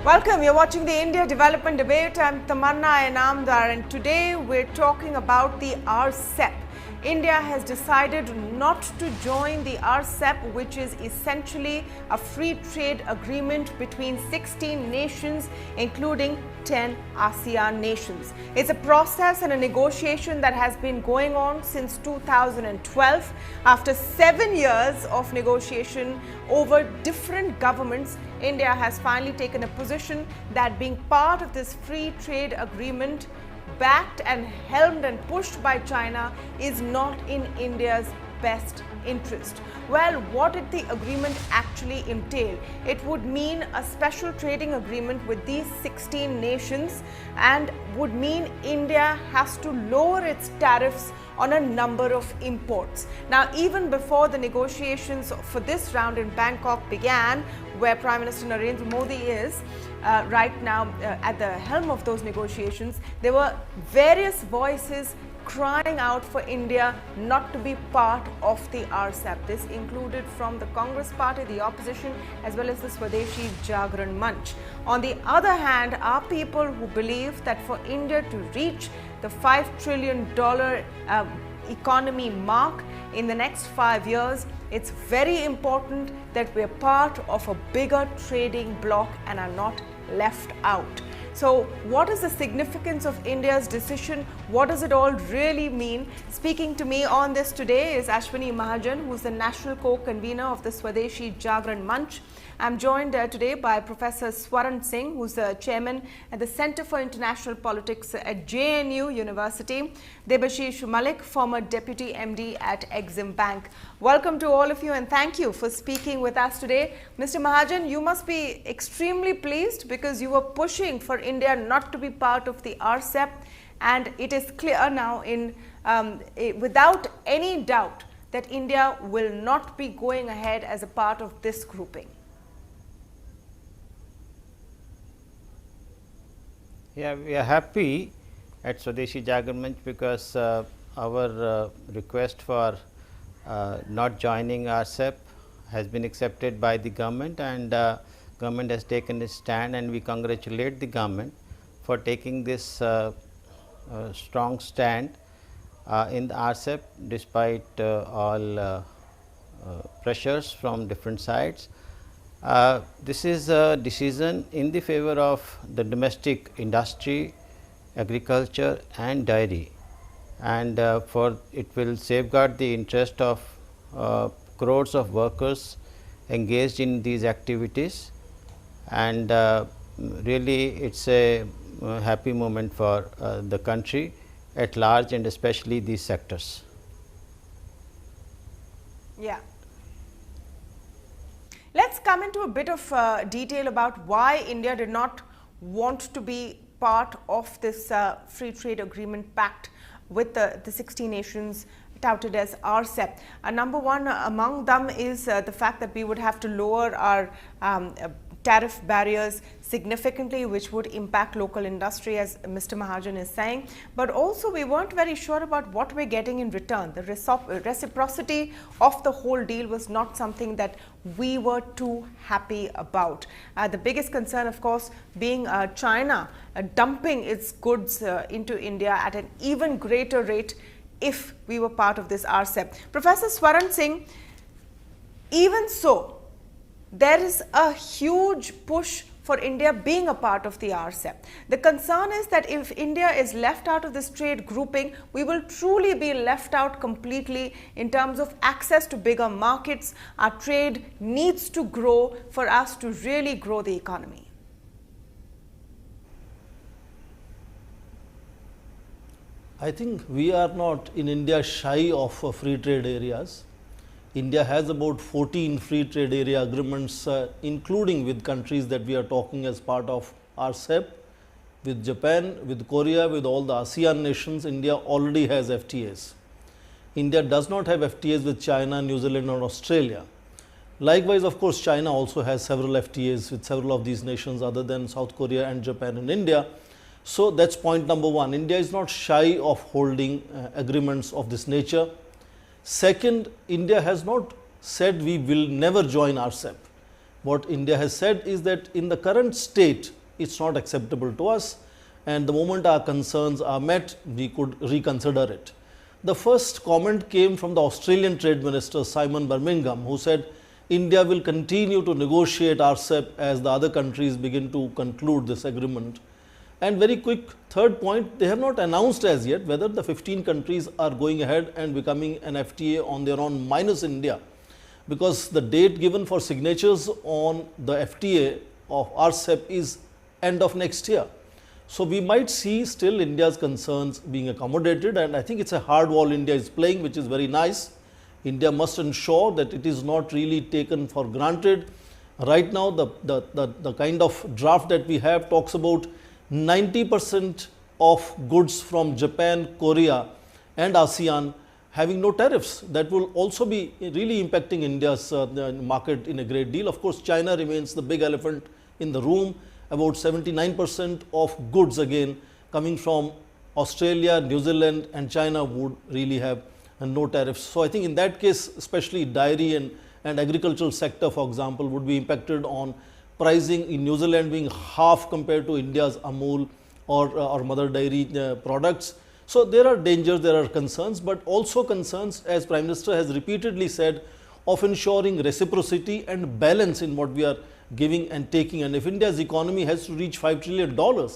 Welcome, you're watching the India Development Debate. I'm Tamanna Inamdar and today we're talking about the RCEP. India has decided not to join the RCEP, which is essentially a free trade agreement between 16 nations, including 10 ASEAN nations. It's a process and a negotiation that has been going on since 2012. After 7 years of negotiation over different governments, India has finally taken a position that being part of this free trade agreement backed and helmed and pushed by China is not in India's best interest. Well, what did the agreement actually entail? It would mean a special trading agreement with these 16 nations and would mean India has to lower its tariffs on a number of imports. Now, even before the negotiations for this round in Bangkok began, where Prime Minister Narendra Modi is right now at the helm of those negotiations, there were various voices crying out for India not to be part of the RCEP. This included from the Congress party, the opposition, as well as the Swadeshi Jagran Manch. On the other hand, are people who believe that for India to reach the $5 trillion economy mark in the next 5 years, it's very important that we're part of a bigger trading bloc and are not left out. So what is the significance of India's decision? What does it all really mean? Speaking to me on this today is Ashwini Mahajan, who's the national co-convener of the Swadeshi Jagran Manch. I'm joined today by Professor Swaran Singh, who's the chairman at the Center for International Politics at JNU University. Debashish Malik, former deputy MD at Exim Bank. Welcome to all of you and thank you for speaking with us today. Mr. Mahajan, you must be extremely pleased because you were pushing for India not to be part of the RCEP, and it is clear now without any doubt that India will not be going ahead as a part of this grouping. Yeah, we are happy at Swadeshi Jagran Manch because our request for not joining RCEP has been accepted by the government, and government has taken a stand, and we congratulate the government for taking this strong stand in the RCEP despite all pressures from different sides. This is a decision in the favor of the domestic industry, agriculture and dairy, and for it will safeguard the interest of crores of workers engaged in these activities, and really it's a happy moment for the country at large and especially these sectors. Yeah. Let's come into a bit of detail about why India did not want to be part of this free trade agreement pact with the 16 nations touted as RCEP. Number one among them is the fact that we would have to lower our tariff barriers significantly, which would impact local industry, as Mr. Mahajan is saying. But also we weren't very sure about what we're getting in return. The reciprocity of the whole deal was not something that we were too happy about. The biggest concern, of course, being China dumping its goods into India at an even greater rate if we were part of this RCEP. Professor Swaran Singh, even so, there is a huge push for India being a part of the RCEP. The concern is that if India is left out of this trade grouping, we will truly be left out completely in terms of access to bigger markets. Our trade needs to grow for us to really grow the economy. I think we are not in India shy of free trade areas. India has about 14 free trade area agreements, including with countries that we are talking as part of RCEP, with Japan, with Korea, with all the ASEAN nations. India already has FTAs. India does not have FTAs with China, New Zealand or Australia. Likewise, of course, China also has several FTAs with several of these nations other than South Korea and Japan and India. So that's point number one. India is not shy of holding agreements of this nature. Second, India has not said we will never join RCEP. What India has said is that in the current state it's not acceptable to us, and the moment our concerns are met, we could reconsider it. The first comment came from the Australian Trade Minister Simon Birmingham, who said India will continue to negotiate RCEP as the other countries begin to conclude this agreement. And very quick third point, they have not announced as yet whether the 15 countries are going ahead and becoming an FTA on their own minus India, because the date given for signatures on the FTA of RCEP is end of next year. So we might see still India's concerns being accommodated, and I think it's a hard wall India is playing, which is very nice. India must ensure that it is not really taken for granted. Right now, the kind of draft that we have talks about 90% of goods from Japan, Korea and ASEAN having no tariffs. That will also be really impacting India's market in a great deal. Of course, China remains the big elephant in the room. About 79% of goods again coming from Australia, New Zealand and China would really have no tariffs. So I think in that case, especially dairy and agricultural sector, for example, would be impacted on pricing in New Zealand being half compared to India's Amul or mother dairy products. So there are dangers, there are concerns, but also concerns, as Prime Minister has repeatedly said, of ensuring reciprocity and balance in what we are giving and taking. And if India's economy has to reach $5 trillion,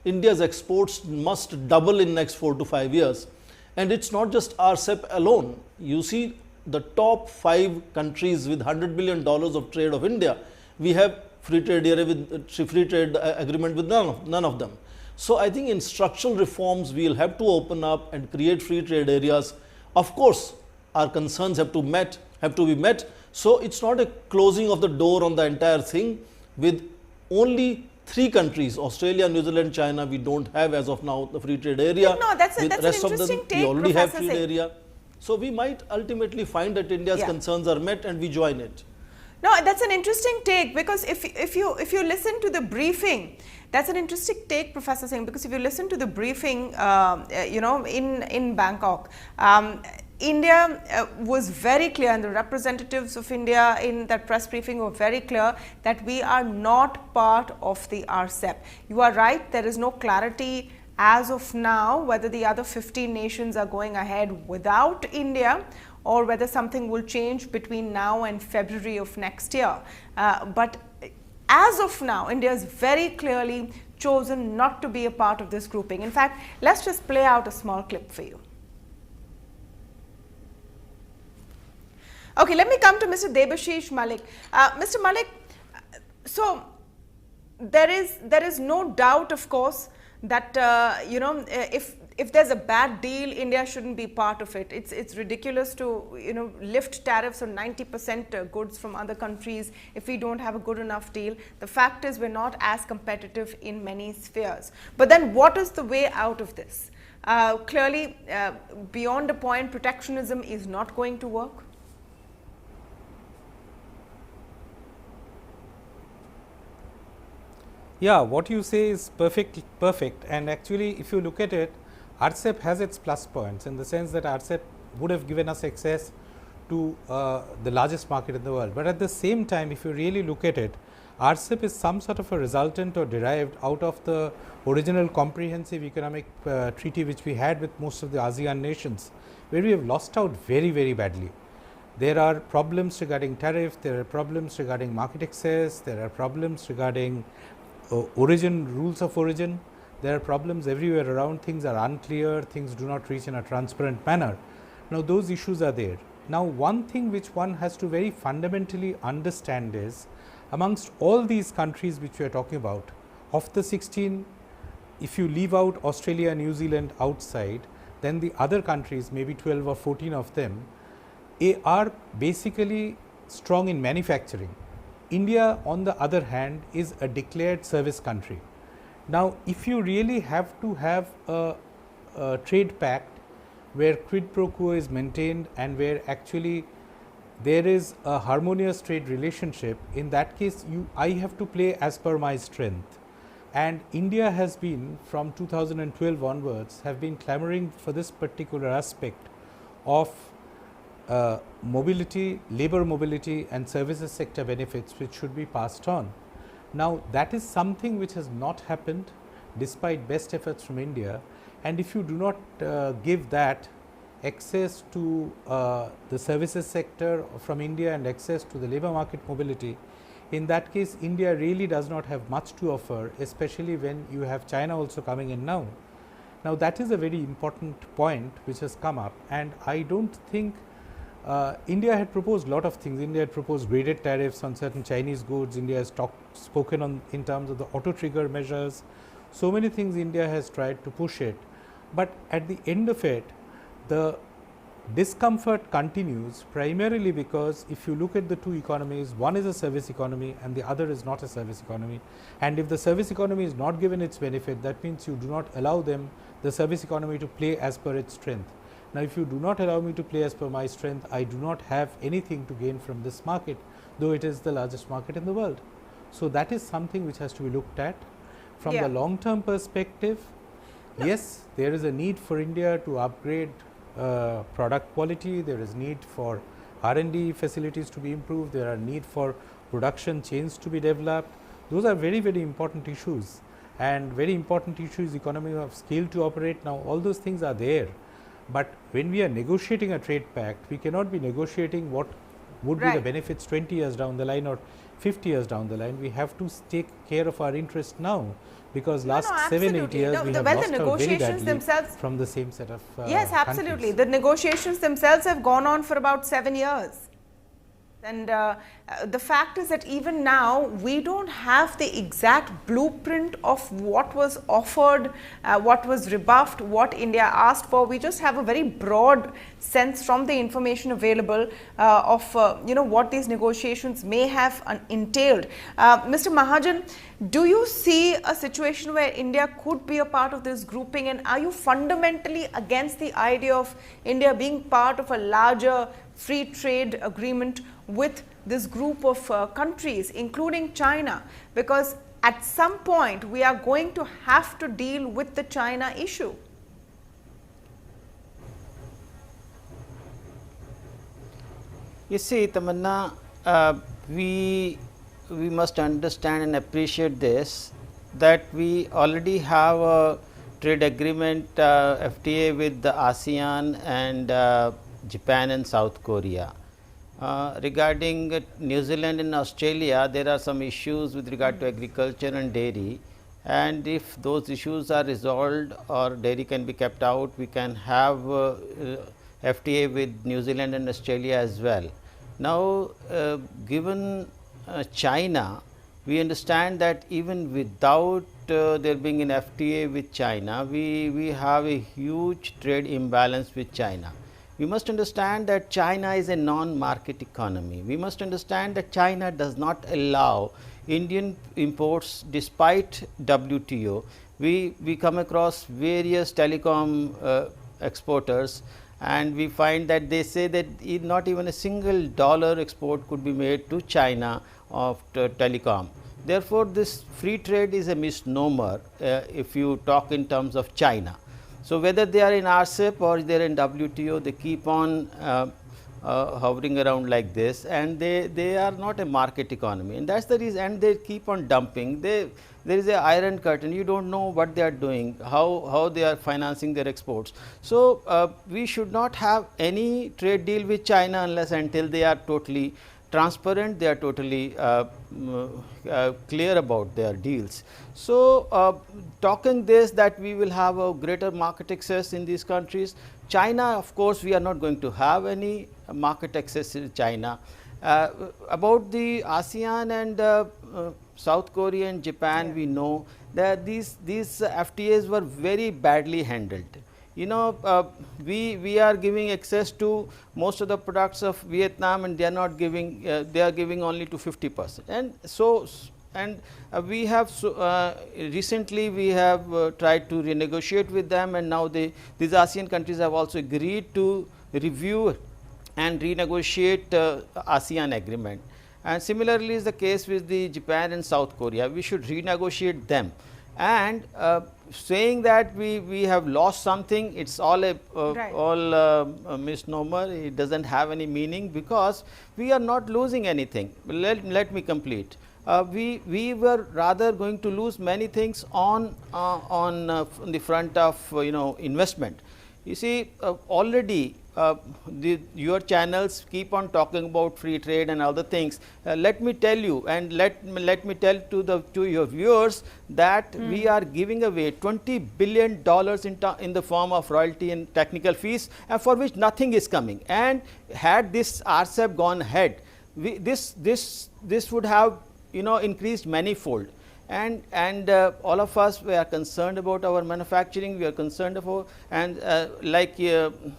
India's exports must double in next 4 to 5 years. And it's not just RCEP alone. You see the top 5 countries with $100 billion of trade of India, we have free trade agreement with none of them. So I think in structural reforms, we will have to open up and create free trade areas. Of course, our concerns have to be met. So it's not a closing of the door on the entire thing. With only 3 countries, Australia, New Zealand, China, we don't have as of now the free trade area. No, that's an interesting take, we already have free Professor trade area. So we might ultimately find that India's concerns are met and we join it. No, that's an interesting take, because if you listen to the briefing, that's an interesting take, Professor Singh, because if you listen to the briefing, in Bangkok, India was very clear, and the representatives of India in that press briefing were very clear that we are not part of the RCEP. You are right, there is no clarity as of now whether the other 15 nations are going ahead without India, or whether something will change between now and February of next year. But as of now, India has very clearly chosen not to be a part of this grouping. In fact, let's just play out a small clip for you. Okay, let me come to Mr. Debashish Malik. Mr. Malik, so there is no doubt, of course, that if there's a bad deal, India shouldn't be part of it. It's ridiculous to lift tariffs on 90% goods from other countries if we don't have a good enough deal. The fact is we're not as competitive in many spheres. But then what is the way out of this? Clearly, beyond a point, protectionism is not going to work. Yeah, what you say is perfect, and actually if you look at it, RCEP has its plus points in the sense that RCEP would have given us access to the largest market in the world. But at the same time, if you really look at it, RCEP is some sort of a resultant or derived out of the original comprehensive economic treaty which we had with most of the ASEAN nations, where we have lost out very, very badly. There are problems regarding tariff, there are problems regarding market access, there are problems regarding rules of origin. There are problems everywhere around, things are unclear, things do not reach in a transparent manner. Now those issues are there. Now one thing which one has to very fundamentally understand is, amongst all these countries which we are talking about, of the 16, if you leave out Australia and New Zealand outside, then the other countries, maybe 12 or 14 of them, are basically strong in manufacturing. India, on the other hand, is a declared service country. Now, if you really have to have a trade pact where quid pro quo is maintained and where actually there is a harmonious trade relationship, in that case, I have to play as per my strength. And India has been, from 2012 onwards, have been clamoring for this particular aspect of mobility, labor mobility and services sector benefits which should be passed on. Now, that is something which has not happened despite best efforts from India, and if you do not give that access to the services sector from India and access to the labour market mobility, in that case India really does not have much to offer, especially when you have China also coming in now. Now, that is a very important point which has come up, and I do not think India had proposed a lot of things. India had proposed graded tariffs on certain Chinese goods. India has spoken on in terms of the auto trigger measures. So many things India has tried to push it, but at the end of it, the discomfort continues, primarily because if you look at the two economies, one is a service economy and the other is not a service economy. And if the service economy is not given its benefit, that means you do not allow the service economy to play as per its strength. Now, if you do not allow me to play as per my strength, I do not have anything to gain from this market, though it is the largest market in the world. So, that is something which has to be looked at from the long term perspective. Yes, there is a need for India to upgrade product quality, there is need for R&D facilities to be improved, there are need for production chains to be developed. Those are very, very important issues, and very important issues, economy of scale to operate. Now, all those things are there, but when we are negotiating a trade pact, we cannot be negotiating what would be the benefits 20 years down the line or 50 years down the line. We have to take care of our interest now, because last 7-8 years we have lost out very badly from the same set of yes, absolutely. Countries. The negotiations themselves have gone on for about 7 years. And the fact is that even now we don't have the exact blueprint of what was offered, what was rebuffed, what India asked for. We just have a very broad sense from the information available of what these negotiations may have entailed. Mr. Mahajan, do you see a situation where India could be a part of this grouping, and are you fundamentally against the idea of India being part of a larger free trade agreement with this group of countries, including China? Because at some point we are going to have to deal with the China issue. You see, Tamanna, we must understand and appreciate this, that we already have a trade agreement FTA with the ASEAN and Japan and South Korea. Regarding New Zealand and Australia, there are some issues with regard to agriculture and dairy, and if those issues are resolved or dairy can be kept out, we can have FTA with New Zealand and Australia as well. Now, given China, we understand that even without there being an FTA with China, we have a huge trade imbalance with China. We must understand that China is a non-market economy. We must understand that China does not allow Indian imports despite WTO. We come across various telecom exporters, and we find that they say that not even a single dollar export could be made to China of telecom. Therefore, this free trade is a misnomer if you talk in terms of China. So, whether they are in RCEP or they are in WTO, they keep on hovering around like this, and they are not a market economy, and that is the reason, and they keep on dumping. There is a iron curtain, you do not know what they are doing, how they are financing their exports. So, we should not have any trade deal with China unless until they are totally transparent, they are totally clear about their deals. So, talking this, that we will have a greater market access in these countries. China, of course, we are not going to have any market access in China. About the ASEAN and South Korea and Japan, we know that these FTAs were very badly handled. You know, we are giving access to most of the products of Vietnam, and they are not giving, they are giving only to 50%. And so, we have recently we have tried to renegotiate with them, and now these ASEAN countries have also agreed to review and renegotiate ASEAN agreement. And similarly is the case with the Japan and South Korea. We should renegotiate them, and saying that we have lost something, it's all a misnomer. It doesn't have any meaning, because we are not losing anything. Let me complete. we were rather going to lose many things on the front of investment. You see, already your channels keep on talking about free trade and other things. Let me tell you, and let me tell to your viewers that we are giving away $20 billion in the form of royalty and technical fees, for which nothing is coming. And had this RCEP gone ahead, this would have increased manifold. And all of us, we are concerned about our manufacturing, we are concerned about, and like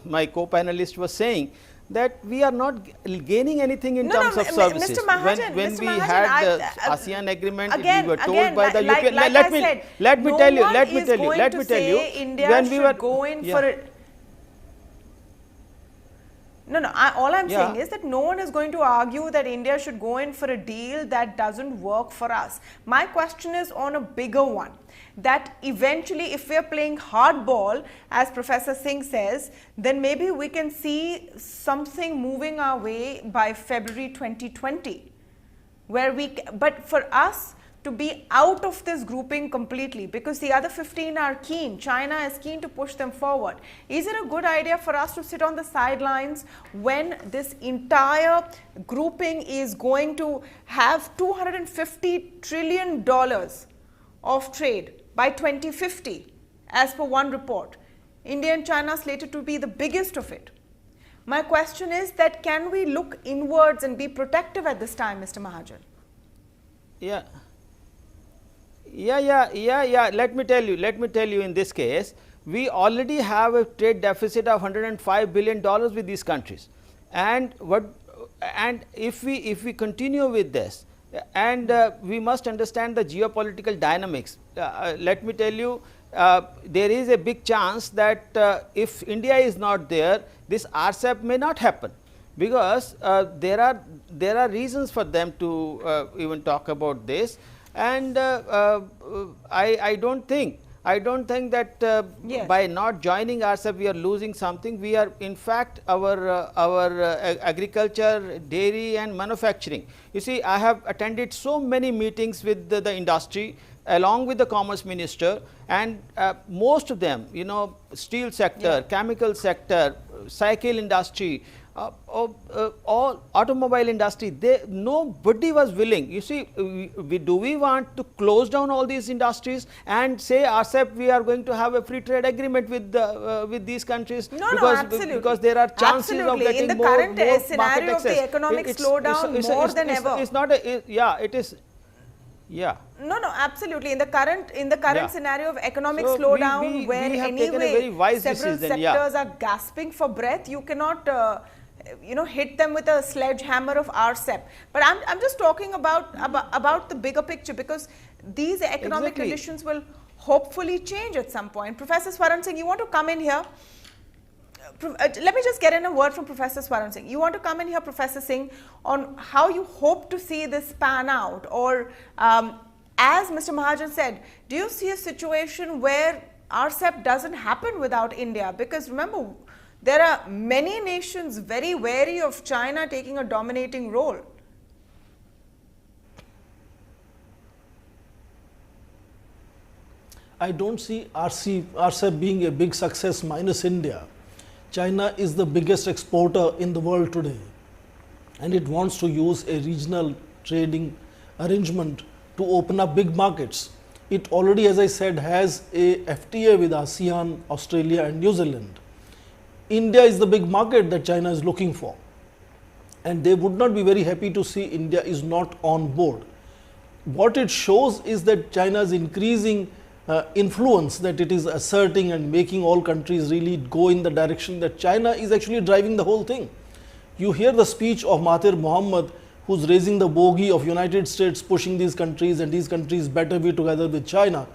my co-panelist was saying, that we are not gaining anything in terms of services. Mr. Mahajan, when Mr. we Mahajan, had the ASEAN agreement, again, we were told by the like, European. like Let me tell you. India when we were going for it. No, all I'm saying is that no one is going to argue that India should go in for a deal that doesn't work for us. My question is on a bigger one, that eventually if we are playing hardball, as Professor Singh says, then maybe we can see something moving our way by February 2020, where but for us to be out of this grouping completely, because the other 15 are keen, China is keen to push them forward. Is it a good idea for us to sit on the sidelines when this entire grouping is going to have $250 trillion of trade by 2050, as per one report? India and China slated to be the biggest of it. My question is that, can we look inwards and be protective at this time, Mr. Mahajan? Yeah. Let me tell you, in this case, we already have a trade deficit of $105 billion with these countries, and if we continue with this, and we must understand the geopolitical dynamics. Let me tell you, there is a big chance that if India is not there, this RCEP may not happen, because there are reasons for them to even talk about this. And I don't think that yes, by not joining RCEP we are losing something. We are, in fact, our agriculture, dairy and manufacturing. You see, I have attended so many meetings with the industry along with the Commerce Minister, and most of them, steel sector, chemical sector, cycle industry, all automobile industry, nobody was willing. You see, do we want to close down all these industries and say RCEP we are going to have a free trade agreement with these countries? No, absolutely. Because there are chances of getting in the more current market scenario access. of the economic slowdown, more than ever. It's not a, yeah, it is. Yeah. No, absolutely. In the current scenario of economic So slowdown, where we have taken a very wise several decision, sectors are gasping for breath, you cannot hit them with a sledgehammer of RCEP. But I'm just talking about the bigger picture, because these economic conditions will hopefully change at some point. Professor Swaran Singh, you want to come in here? Let me just get in a word from Professor Swaran Singh. You want to come in here, Professor Singh, on how you hope to see this pan out, or as Mr. Mahajan said, do you see a situation where RCEP doesn't happen without India? Because remember, there are many nations very wary of China taking a dominating role. I don't see RCEP being a big success minus India. China is the biggest exporter in the world today, and it wants to use a regional trading arrangement to open up big markets. It already, as I said, has a FTA with ASEAN, Australia and New Zealand. India is the big market that China is looking for, and they would not be very happy to see India is not on board. What it shows is that China's increasing influence that it is asserting and making all countries really go in the direction that China is actually driving the whole thing. You hear the speech of Mahathir Mohamad, who's raising the bogey of United States pushing these countries, and these countries better be together with China.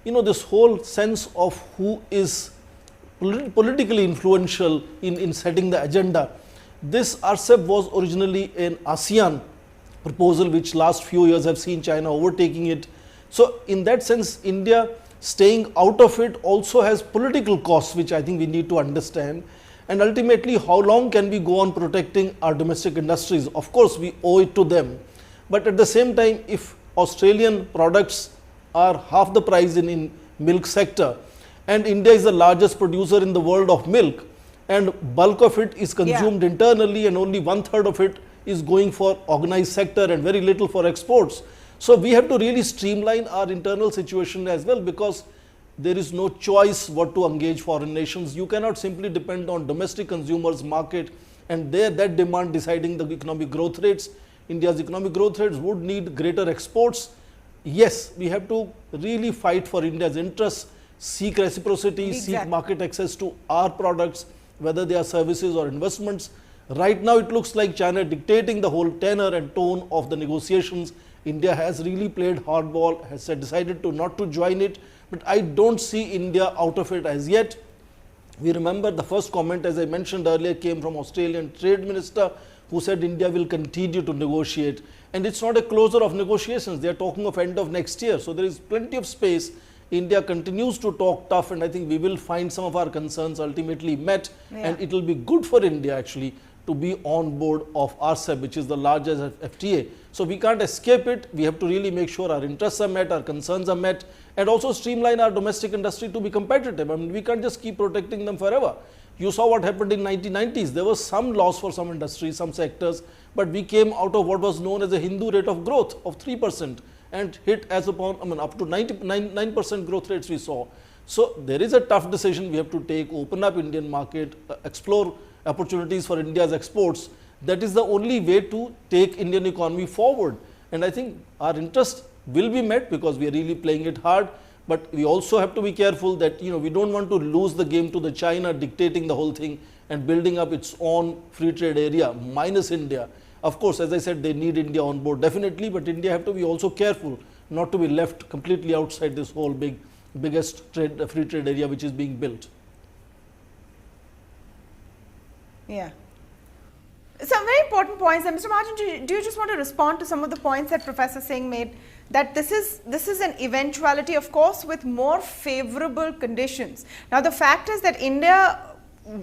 This whole sense of who is politically influential in setting the agenda. This RCEP was originally an ASEAN proposal, which last few years have seen China overtaking it. So in that sense, India staying out of it also has political costs, which I think we need to understand. And ultimately, how long can we go on protecting our domestic industries? Of course, we owe it to them. But at the same time, if Australian products are half the price in milk sector, and India is the largest producer in the world of milk, and bulk of it is consumed internally, and only 1/3 of it is going for organized sector and very little for exports. So we have to really streamline our internal situation as well, because there is no choice what to engage foreign nations. You cannot simply depend on domestic consumers market and that demand deciding the economic growth rates. India's economic growth rates would need greater exports. Yes, we have to really fight for India's interests, seek reciprocity, seek market access to our products, whether they are services or investments. Right now it looks like China dictating the whole tenor and tone of the negotiations. India has really played hardball, has decided to not to join it, but I don't see India out of it as yet. We remember the first comment, as I mentioned earlier, came from Australian Trade Minister, who said India will continue to negotiate, and it's not a closure of negotiations. They are talking of end of next year, so there is plenty of space. India continues to talk tough, and I think we will find some of our concerns ultimately met, and it will be good for India actually to be on board of RCEP, which is the largest FTA. So we can't escape it. We have to really make sure our interests are met, our concerns are met, and also streamline our domestic industry to be competitive. I mean, we can't just keep protecting them forever. You saw what happened in 1990s. There was some loss for some industries, some sectors, but we came out of what was known as a Hindu rate of growth of 3% and hit as upon, I mean, up to 9% growth rates we saw. So there is a tough decision we have to take, open up Indian market, explore opportunities for India's exports. That is the only way to take Indian economy forward. And I think our interest will be met because we are really playing it hard. But we also have to be careful that, you know, we don't want to lose the game to the China dictating the whole thing and building up its own free trade area minus India. Of course, as I said, they need India on board definitely, but India have to be also careful not to be left completely outside this whole biggest free trade area which is being built. Yeah. Some very important points. And Mr. Mahajan, do you just want to respond to some of the points that Professor Singh made, that this is an eventuality, of course, with more favorable conditions. Now, the fact is that India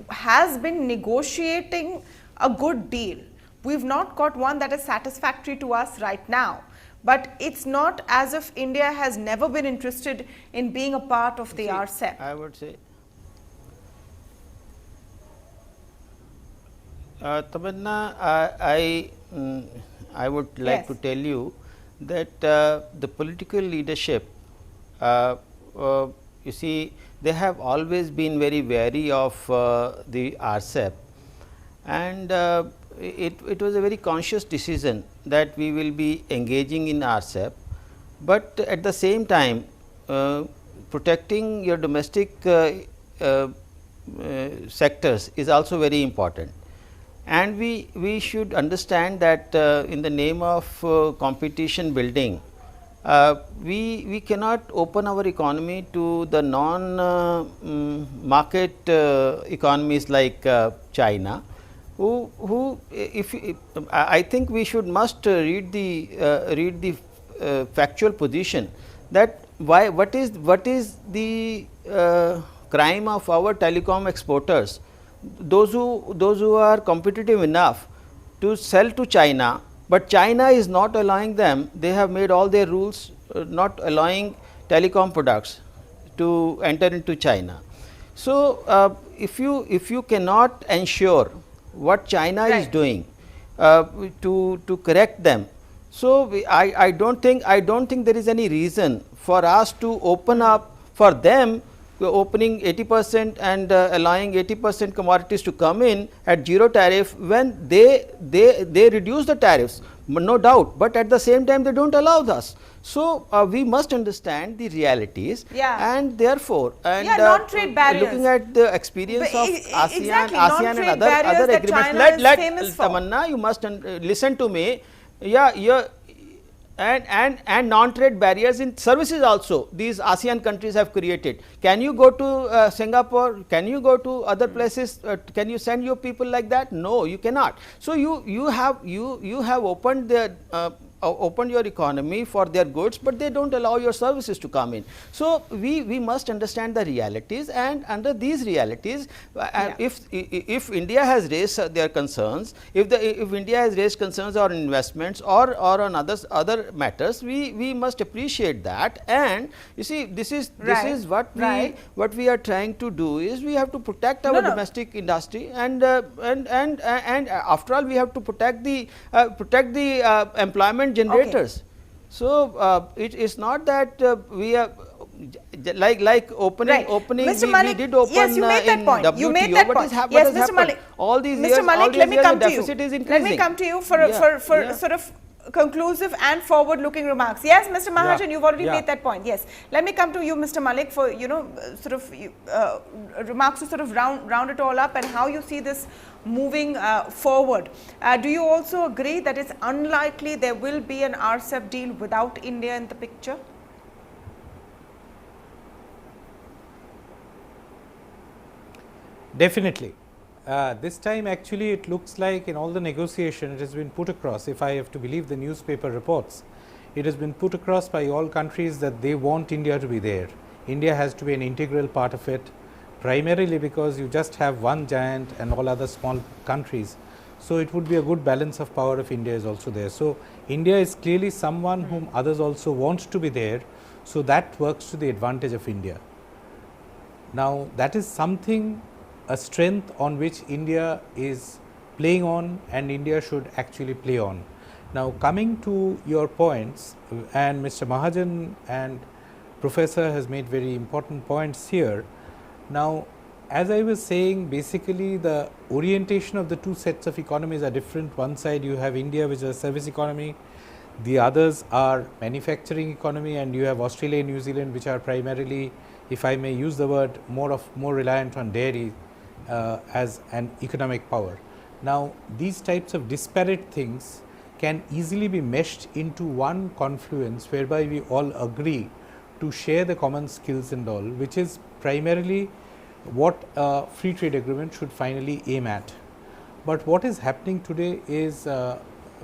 has been negotiating a good deal. We've not got one that is satisfactory to us right now. But it's not as if India has never been interested in being a part of the RCEP. I would say, Tamanna, I would like to tell you that the political leadership, you see, they have always been very wary of the RCEP, and it was a very conscious decision that we will be engaging in RCEP, but at the same time protecting your domestic sectors is also very important. And we should understand that in the name of competition building, we cannot open our economy to the non-market economies like China, who I think we must read the factual position that what is the crime of our telecom exporters. Those who are competitive enough to sell to China, but China is not allowing them. They have made all their rules not allowing telecom products to enter into China. So if you cannot ensure what China is doing to correct them, so I don't think there is any reason for us to open up for them. We are opening 80% and allowing 80% commodities to come in at zero tariff when they reduce the tariffs, no doubt, but at the same time they don't allow us. So we must understand the realities, and therefore non-trade barriers. Looking at the experience of ASEAN and other agreements, let Tamanna, you must listen to me. And non-trade barriers in services also these ASEAN countries have created. Can you go to Singapore? Can you go to other places? Can you send your people like that? No, you cannot. So you have opened the opened your economy for their goods, but they do not allow your services to come in. So, we must understand the realities, and under these realities, if India has raised their concerns, if India has raised concerns on investments or on other matters, we must appreciate that. And you see, this is what we are trying to do, is we have to protect our domestic industry, and after all, we have to protect the employment generators. Okay. So, it is not that we are like opening. Mr. Malik, we did open yes, you made that point. WTO. You made that point. Yes, Mr. Malik. All these years, let me come to you. Let me come to you for sort of conclusive and forward-looking remarks. Yes, Mr. Mahajan, you've already made that point. Yes, let me come to you, Mr. Malik, for sort of remarks to sort of round it all up and how you see this moving forward. Do you also agree that it's unlikely there will be an RCEP deal without India in the picture? Definitely. This time actually it looks like in all the negotiation it has been put across, if I have to believe the newspaper reports, it has been put across by all countries that they want India to be there. India has to be an integral part of it, primarily because you just have one giant and all other small countries. So, it would be a good balance of power if India is also there. So, India is clearly someone whom others also want to be there. So, that works to the advantage of India. Now, that is something, a strength on which India is playing on, and India should actually play on. Now, coming to your points, and Mr. Mahajan and Professor has made very important points here. Now, as I was saying, basically the orientation of the two sets of economies are different. One side you have India, which is a service economy, the others are manufacturing economy, and you have Australia and New Zealand, which are primarily, if I may use the word, more reliant on dairy as an economic power. Now, these types of disparate things can easily be meshed into one confluence, whereby we all agree to share the common skills and all, which is primarily what a free trade agreement should finally aim at. But what is happening today is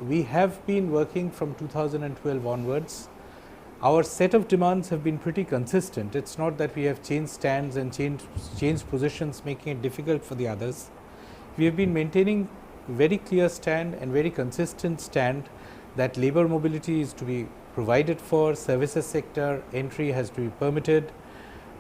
we have been working from 2012 onwards. Our set of demands have been pretty consistent. It's not that we have changed stands and changed positions, making it difficult for the others. We have been maintaining very clear stand and very consistent stand that labor mobility is to be provided for, services sector entry has to be permitted,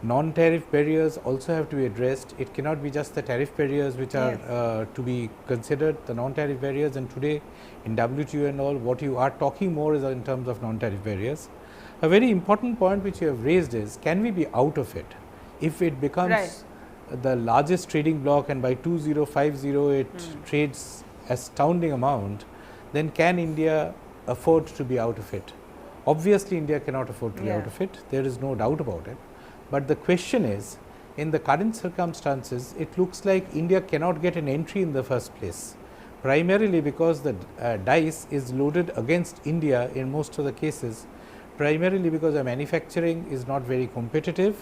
non-tariff barriers also have to be addressed. It cannot be just the tariff barriers which are to be considered, the non-tariff barriers, and today in WTO and all, what you are talking more is in terms of non-tariff barriers. A very important point which you have raised is, can we be out of it? If it becomes the largest trading bloc and by 2050 it trades astounding amount, then can India afford to be out of it? Obviously, India cannot afford to be out of it, there is no doubt about it. But the question is, in the current circumstances, it looks like India cannot get an entry in the first place, primarily because the dice is loaded against India in most of the cases, primarily because our manufacturing is not very competitive,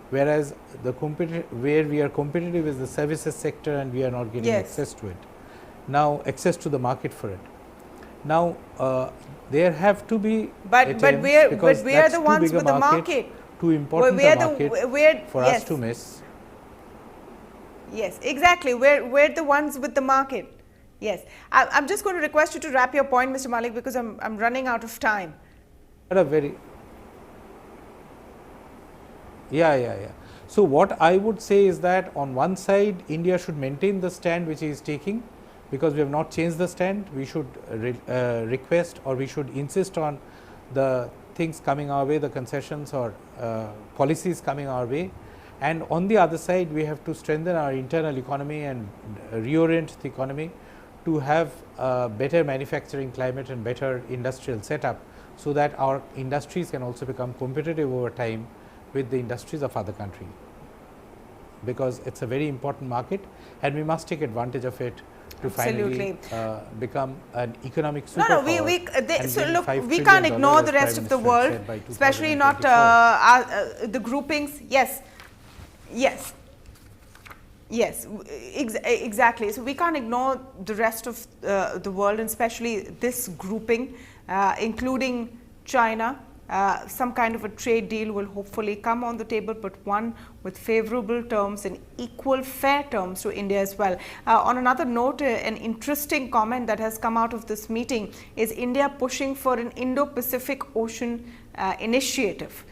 whereas the where we are competitive is the services sector, and we are not getting access to it. Now, access to the market for it. Now, there have to be but we are the ones with the market. Too important a market for us to miss. Yes, exactly. We're the ones with the market. Yes, I'm just going to request you to wrap your point, Mr. Malik, because I'm running out of time. So, what I would say is that on one side, India should maintain the stand which it is taking, because we have not changed the stand. We should request, or we should insist on the things coming our way, the concessions or policies coming our way. And on the other side, we have to strengthen our internal economy and reorient the economy to have a better manufacturing climate and better industrial setup, so that our industries can also become competitive over time with the industries of other countries, because it's a very important market and we must take advantage of it to finally become an economic superpower. We can't ignore the rest of the world, especially not the groupings. Yes, exactly. So, we can't ignore the rest of the world, and especially this grouping including China. Some kind of a trade deal will hopefully come on the table, but one with favorable terms and equal fair terms to India as well. On another note, an interesting comment that has come out of this meeting is India pushing for an Indo-Pacific Ocean initiative,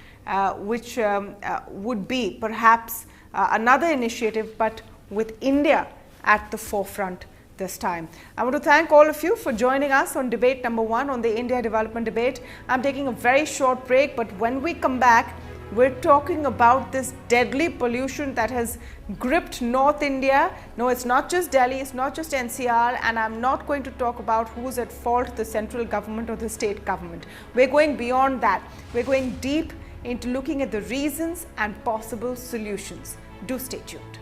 which would be perhaps another initiative, but with India at the forefront this time. I want to thank all of you for joining us on debate number 1 on the India Development Debate. I'm taking a very short break, but when we come back, we're talking about this deadly pollution that has gripped North India. No, it's not just Delhi, it's not just NCR, and I'm not going to talk about who's at fault, the central government or the state government. We're going beyond that. We're going deep into looking at the reasons and possible solutions. Do stay tuned.